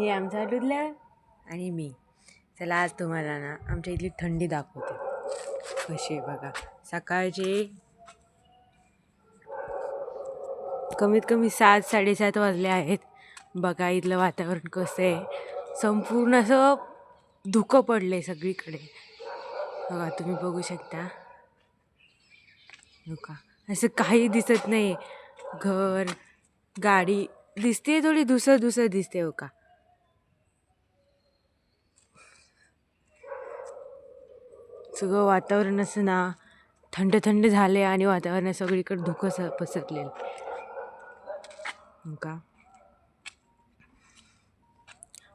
हे आमचा डुडला आणि मी. चला आज तुम्हाला ना आमच्या इथली थंडी दाखवते कशी आहे बघा. सकाळचे कमीत कमी 7-7:30 वाजले आहेत. बघा इथलं वातावरण कसं आहे. संपूर्ण असं धुकं पडलं आहे सगळीकडे. बघा तुम्ही बघू शकता. का असं काही दिसत नाही. घर गाडी दिसते, थोडी दुसरं दिसते हो का. सगळं वातावरण असं ना थंड थंड झाले आणि वातावरण सगळीकडे धुकं पसरलेलं का.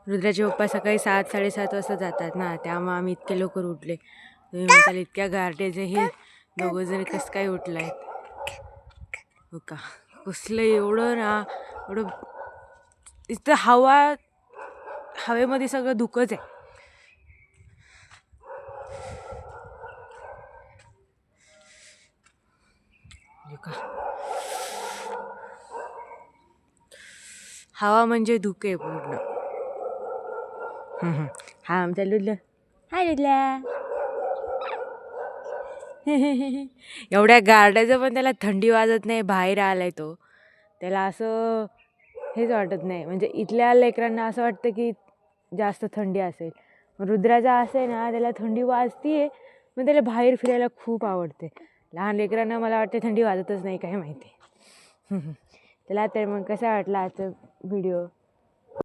रुद्राचे पप्पा सकाळी 7-7:30 वाजता जातात ना, त्यामुळे आम्ही इतके लवकर उठले. तुम्ही म्हणताल इतक्या गारठ्याचे हे दोघं जण कसं काय उठलाय हो का. कसलं एवढं ना, एवढं इथं हवेमध्ये सगळं धुकंच आहे. हवा म्हणजे धुके पूर्ण. हा आमचा लुडलं. हाय लुडल्या. एवढ्या गारड्याचं पण त्याला थंडी वाजत नाही. बाहेर आलाय तो, त्याला असं हेच वाटत नाही. म्हणजे इथल्या लेकरांना असं वाटतं की जास्त थंडी असेल. रुद्राचा असं आहे ना, त्याला थंडी वाजतीये पण त्याला बाहेर फिरायला खूप आवडते. लहान लेकरांना मला वाटते थंडी वाजतच नाही, काय माहिती. त्याला तर मग कसा वाटला आजचा व्हिडिओ.